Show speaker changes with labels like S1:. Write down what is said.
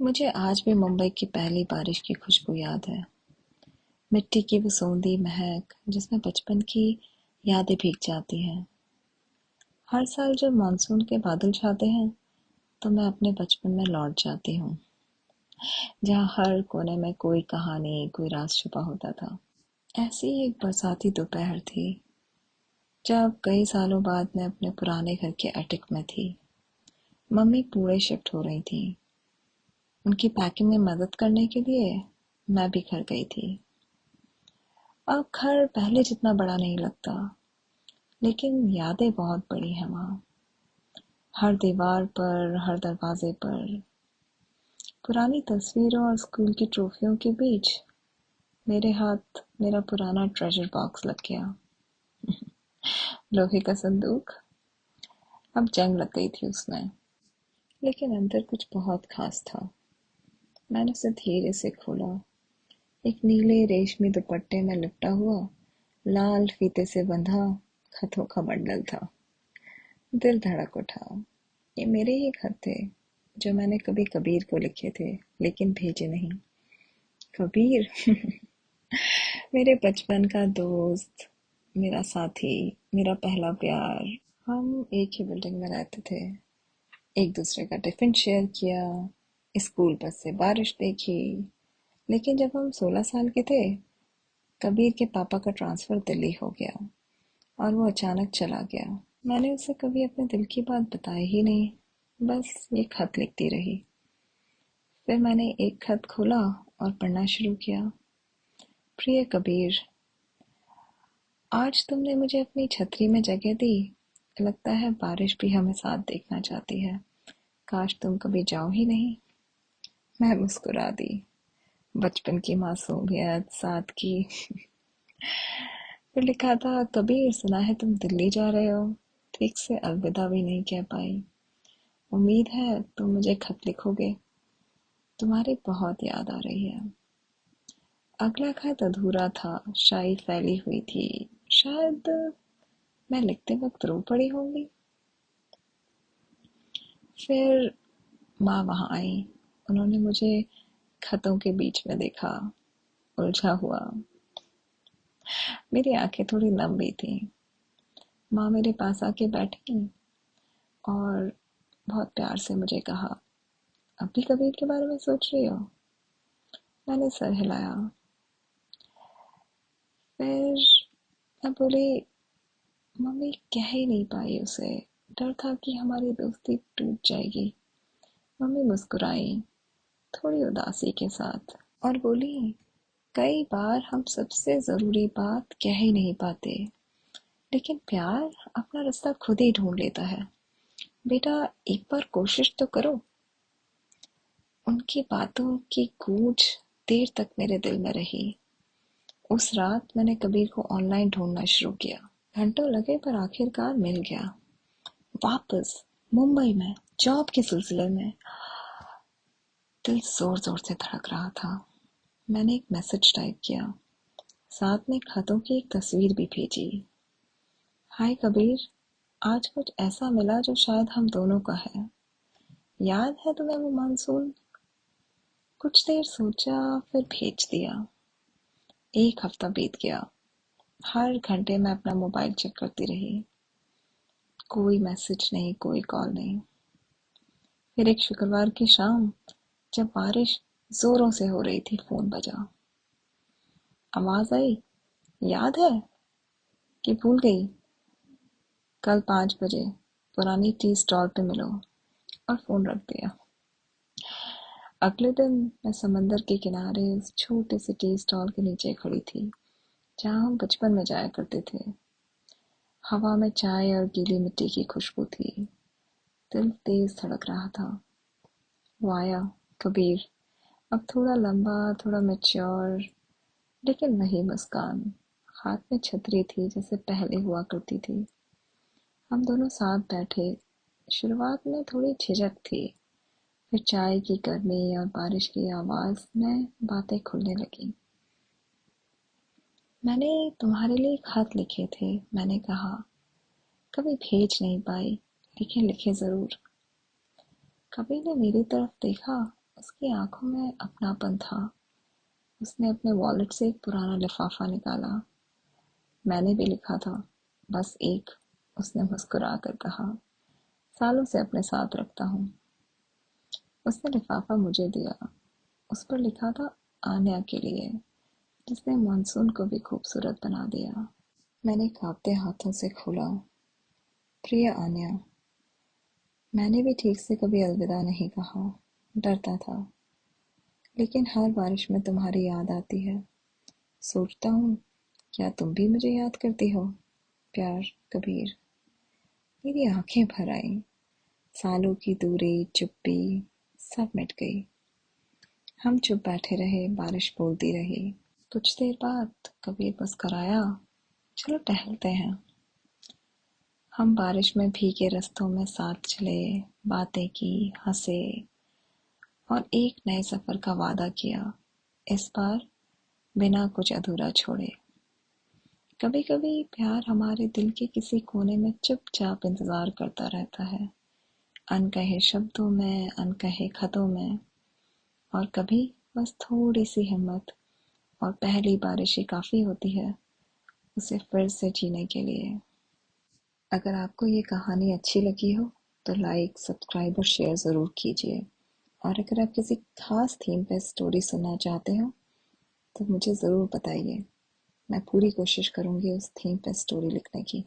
S1: मुझे आज भी मुंबई की पहली बारिश की खुशबू याद है। मिट्टी की वो सोंधी महक जिसमें बचपन की यादें भीग जाती हैं। हर साल जब मानसून के बादल छाते हैं तो मैं अपने बचपन में लौट जाती हूँ, जहाँ हर कोने में कोई कहानी, कोई राज छुपा होता था। ऐसी ही एक बरसाती दोपहर थी जब कई सालों बाद मैं अपने पुराने घर के अटेक में थी। मम्मी पुणे शिफ्ट हो रही थी। उनकी पैकिंग में मदद करने के लिए मैं भी घर गई थी। अब घर पहले जितना बड़ा नहीं लगता, लेकिन यादें बहुत बड़ी हैं वहाँ। हर दीवार पर, हर दरवाजे पर, पुरानी तस्वीरों और स्कूल की ट्रॉफियों के बीच मेरे हाथ मेरा पुराना ट्रेजर बॉक्स लग गया। लोहे का संदूक। अब जंग लग गई थी उसमें, लेकिन अंदर कुछ बहुत खास था। मैंने उसे धीरे से खोला। एक नीले रेशमी दुपट्टे में लिपटा हुआ, लाल फीते से बंधा खतों का बंडल था। दिल धड़क उठा। ये मेरे ही खत थे, जो मैंने कभी कबीर को लिखे थे, लेकिन भेजे नहीं। कबीर, मेरे बचपन का दोस्त, मेरा साथी, मेरा पहला प्यार। हम एक ही बिल्डिंग में रहते थे, एक दूसरे का टिफिन शेयर किया, स्कूल बस से बारिश देखी। लेकिन जब हम 16 साल के थे, कबीर के पापा का ट्रांसफर दिल्ली हो गया और वो अचानक चला गया। मैंने उसे कभी अपने दिल की बात बताई ही नहीं, बस ये खत लिखती रही। फिर मैंने एक खत खोला और पढ़ना शुरू किया। प्रिय कबीर, आज तुमने मुझे अपनी छतरी में जगह दी। लगता है बारिश भी हमें साथ देखना चाहती है। काश तुम कभी जाओ ही नहीं। मैं मुस्कुरा दी। बचपन की मासूमियत साथ की। फिर लिखा था, कबीर सुना है तुम दिल्ली जा रहे हो। ठीक से अलविदा भी नहीं कह पाई। उम्मीद है तुम मुझे खत लिखोगे। तुम्हारी बहुत याद आ रही है। अगला खत अधूरा था, शायद फैली हुई थी। शायद मैं लिखते वक्त रो पड़ी होंगी। फिर माँ वहां आई। उन्होंने मुझे खतों के बीच में देखा, उलझा हुआ। मेरी आंखें थोड़ी नम भी थी। माँ मेरे पास आके बैठी और बहुत प्यार से मुझे कहा, अब भी कबीर के बारे में सोच रही हो? मैंने सर हिलाया। फिर मैं बोली, मम्मी कह ही नहीं पाई उसे। डर था कि हमारी दोस्ती टूट जाएगी। मम्मी मुस्कुराई, थोड़ी उदासी के साथ, और बोली, कई बार हम सबसे जरूरी बात कह ही नहीं पाते, लेकिन प्यार अपना रास्ता खुद ही ढूंढ लेता है। बेटा, एक बार कोशिश तो करो। उनकी बातों की गूंज देर तक मेरे दिल में रही। उस रात मैंने कबीर को ऑनलाइन ढूंढना शुरू किया। घंटों लगे पर आखिरकार मिल गया। वापस मुंबई में, जॉब के सिलसिले में। दिल जोर जोर से धड़क रहा था। मैंने एक मैसेज टाइप किया, साथ में खतों की एक तस्वीर भी भेजी। हाय कबीर, आज कुछ ऐसा मिला जो शायद हम दोनों का है। याद है तुम्हें वो मानसून? कुछ देर सोचा, फिर भेज दिया। एक हफ्ता बीत गया। हर घंटे मैं अपना मोबाइल चेक करती रही। कोई मैसेज नहीं, कोई कॉल नहीं। फिर एक शुक्रवार की शाम, जब बारिश जोरों से हो रही थी, फोन बजा। आवाज आई, याद है कि भूल गई? कल 5 बजे पुरानी टी स्टॉल पे मिलो। और फोन रख दिया। अगले दिन मैं समंदर के किनारे उस छोटे से टी स्टॉल के नीचे खड़ी थी, जहाँ हम बचपन में जाया करते थे। हवा में चाय और गीली मिट्टी की खुशबू थी। दिल तेज धड़क रहा था। वो आया, कबीर। अब थोड़ा लंबा, थोड़ा मैच्योर, लेकिन वही मुस्कान। हाथ में छतरी थी जैसे पहले हुआ करती थी। हम दोनों साथ बैठे। शुरुआत में थोड़ी झिझक थी, फिर चाय की गर्मी और बारिश की आवाज में बातें खुलने लगी। मैंने तुम्हारे लिए खत लिखे थे, मैंने कहा। कभी भेज नहीं पाई, लेकिन लिखे जरूर। कभी ने मेरी तरफ देखा, उसकी आंखों में अपनापन था। उसने अपने वॉलेट से एक पुराना लिफाफा निकाला। मैंने भी लिखा था, बस एक, उसने मुस्कुरा कर कहा। सालों से अपने साथ रखता हूँ। उसने लिफाफा मुझे दिया। उस पर लिखा था, आन्या के लिए, जिसने मानसून को भी खूबसूरत बना दिया। मैंने कांपते हाथों से खोला। प्रिय आन्या। मैंने भी ठीक से कभी अलविदा नहीं कहा, डरता था। लेकिन हर बारिश में तुम्हारी याद आती है। सोचता हूँ, क्या तुम भी मुझे याद करती हो? प्यार, कबीर। मेरी आंखें भर आईं। सालों की दूरी, चुप्पी, सब मिट गई। हम चुप बैठे रहे, बारिश बोलती रही। कुछ देर बाद कबीर मुस्कुराया। चलो टहलते हैं। हम बारिश में भीगे रास्तों में साथ चले, बातें की, हंसे और एक नए सफर का वादा किया, इस बार बिना कुछ अधूरा छोड़े। कभी कभी प्यार हमारे दिल के किसी कोने में चुपचाप इंतजार करता रहता है, अनकहे शब्दों में, अनकहे खतों में। और कभी बस थोड़ी सी हिम्मत और पहली बारिश ही काफी होती है उसे फिर से जीने के लिए। अगर आपको ये कहानी अच्छी लगी हो तो लाइक, सब्सक्राइब और शेयर ज़रूर कीजिए। और अगर आप किसी खास थीम पे स्टोरी सुनना चाहते हो तो मुझे ज़रूर बताइए। मैं पूरी कोशिश करूँगी उस थीम पे स्टोरी लिखने की।